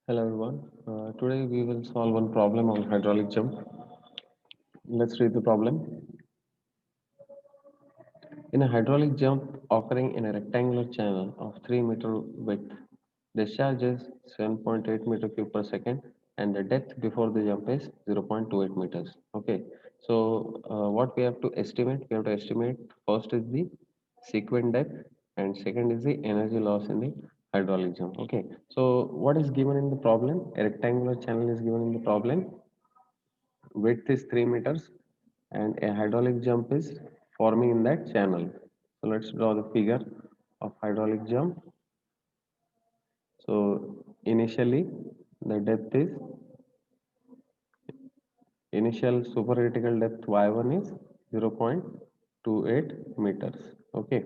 Hello everyone. Today we will solve one problem on hydraulic jump. Let's read the problem. In a hydraulic jump occurring in a rectangular channel of 3 meter width, discharge is 7.8 meter cube per second and the depth before the jump is 0.28 meters. Okay, so what we have to estimate? We have to estimate first is the sequent depth and second is the energy loss in the hydraulic jump. Okay, so what is given in the problem? A rectangular channel is given in the problem. Width is 3 meters and a hydraulic jump is forming in that channel. So let's draw the figure of hydraulic jump. So initially the depth is initial supercritical depth y1 is 0.28 meters. Okay,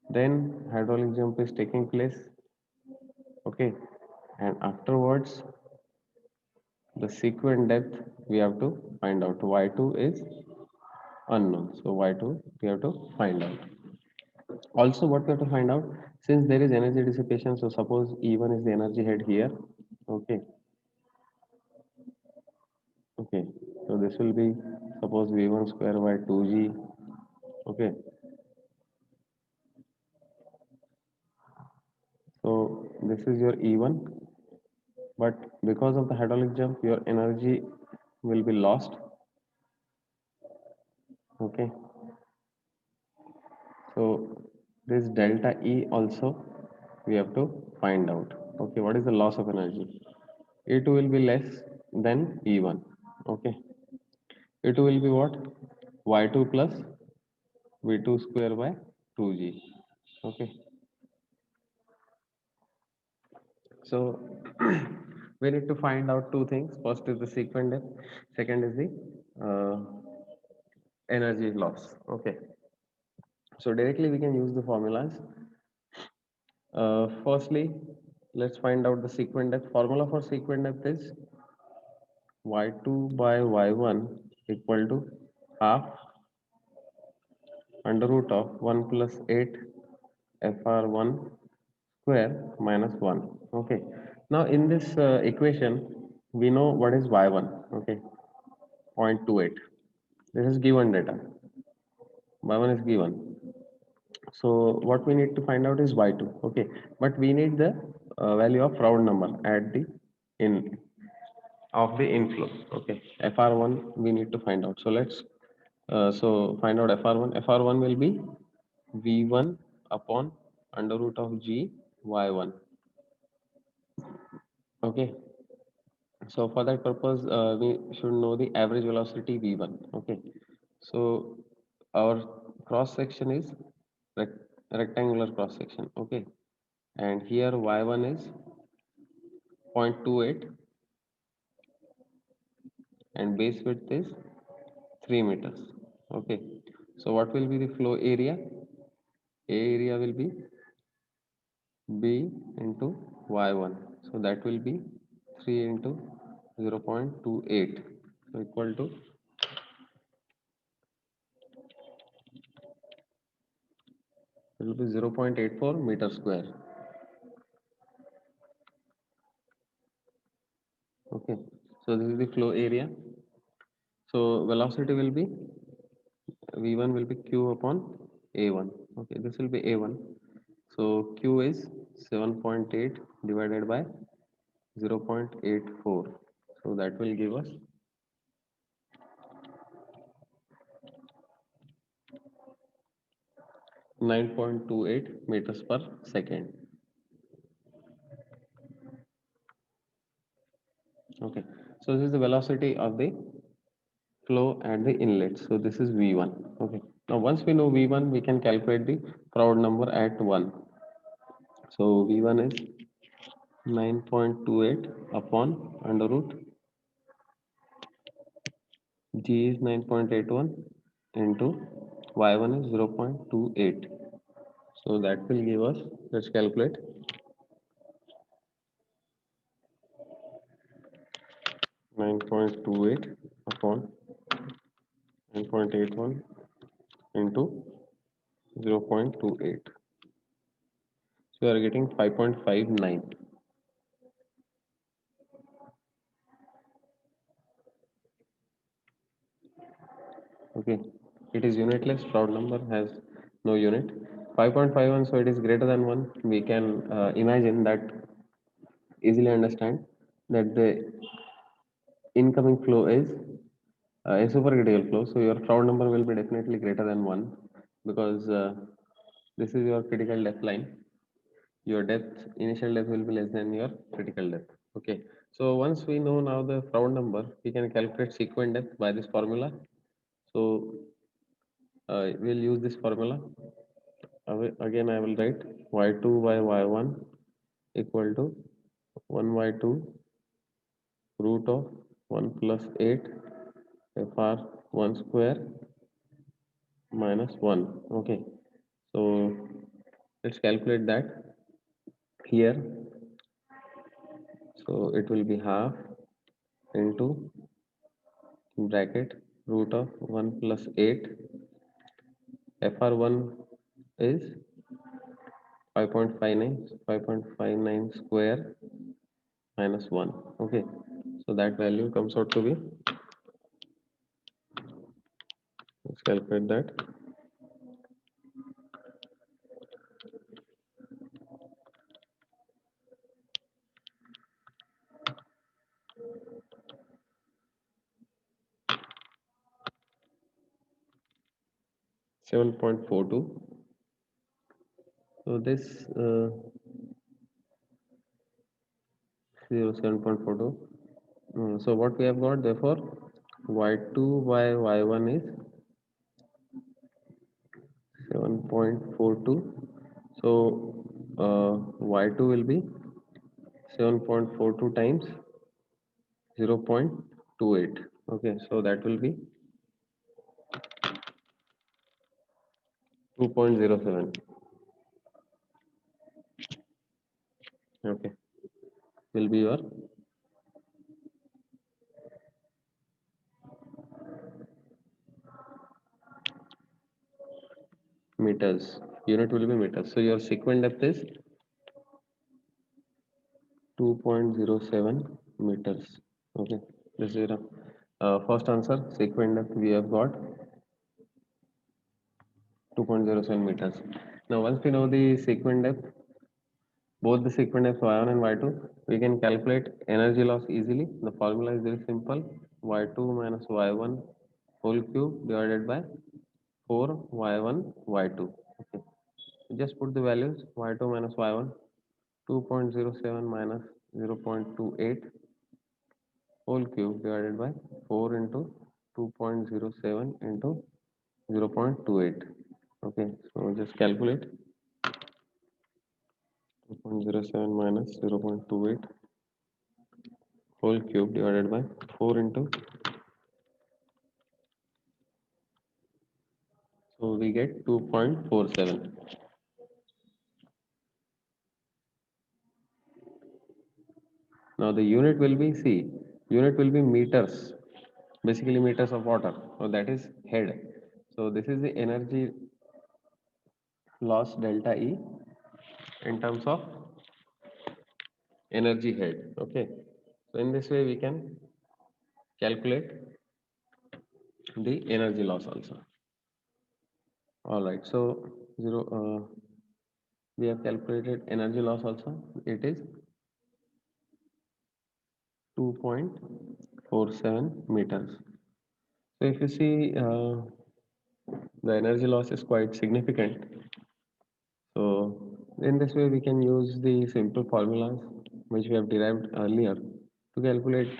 then hydraulic jump is taking place. Okay, and afterwards the sequent depth we have to find out. Y2 is unknown, so y2 we have to find out. Also what we have to find out, since there is energy dissipation, so suppose E1 is the energy head here. Okay, okay, so this will be, suppose V1 square by 2g. Okay, so this is your E1, but because of the hydraulic jump your energy will be lost. Okay, so this delta E also we have to find out. Okay, what is the loss of energy? E2 will be less than E1. Okay, E2 will be what? Y2 plus V2 square by 2g. Okay, so we need to find out two things. First is the sequent depth, second is the uh, energy loss. Okay, so directly we can use the formulas. Firstly, let's find out the sequent depth. Formula for sequent depth is y2 by y1 equal to half under root of 1 plus 8 fr1 square minus 1. Okay, now in this equation we know what is y1. Okay, 0.28, this is given data, y1 is given. So what we need to find out is y2. Okay, but we need the value of round number at the in of the inflow. Okay, fr1 we need to find out. So let's so find out fr1. Fr1 will be v1 upon under root of g y1. Okay, so for that purpose we should know the average velocity v1. Okay, so our cross section is rect rectangular cross section. Okay, and here y1 is 0.28 and base width is 3 meters. Okay, so what will be the flow area? A area will be b into y1, so that will be 3 into 0.28, so equal to, it will be 0.84 meter square. Okay, so this is the flow area. So velocity will be v1 will be q upon a1. Okay, this will be a1. So q is 7.8 divided by 0.84. So that will give us 9.28 meters per second. Okay, so this is the velocity of the flow at the inlet. So this is v1. Okay, now once we know v1 we can calculate the Froude number at 1. So v1 is 9.28 upon under root g is 9.81 into y1 is 0.28. So that will give us, let's calculate, 9.28 upon 9.81 into 0.28. So you are getting 5.59. Okay, it is unitless. Proud number has no unit. 5.51, so it is greater than 1. We can imagine that, easily understand that the incoming flow is a supercritical flow. So your Proud number will be definitely greater than 1, because this is your critical depth line. Your depth, initial depth will be less than your critical depth. Okay, so once we know now the Proud number, we can calculate sequent depth by this formula. So we'll use this formula. Again, I will write y2 by y1 equal to 1 by 2 root of 1 plus 8 fr1 square minus 1. Okay, so let's calculate that here. So it will be half into bracket root of 1 plus 8. fr1 is 5.59 square minus 1. Okay, so that value comes out to be, let's calculate that, 7.42. So this 7.42. So what we have got, therefore y2 by y1 is 7.42. So y2 will be 7.42 times 0.28. Okay, so that will be 2.07. Okay, will be your meters. Unit will be meters. So your sequent depth is 2.07 meters. Okay, this is the first answer. Sequent depth we have got 2.07 meters. Now once we know the sequent depth, both the sequent depth y1 and y2, we can calculate energy loss easily. The formula is very simple: y2 minus y1 whole cube divided by 4 y1 y2. Okay, just put the values: y2 minus y1, 2.07 minus 0.28 whole cube divided by 4 into 2.07 into 0.28. Okay, so just calculate 2.07 minus 0.28 whole cube divided by 4 into, so we get 2.47. Now the unit will be, see, unit will be meters, basically meters of water. So that is head. So this is the energy loss delta E in terms of energy head. Okay, so in this way we can calculate the energy loss also. All right, so we have calculated energy loss also. It is 2.47 meters. So if you see, the energy loss is quite significant. So in this way, we can use the simple formulas which we have derived earlier to calculate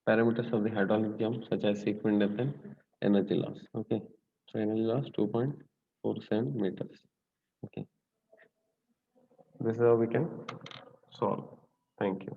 parameters of the hydraulic jump, such as sequent depth and energy loss. Okay, so energy loss 2.47 meters. Okay, this is how we can solve. Thank you.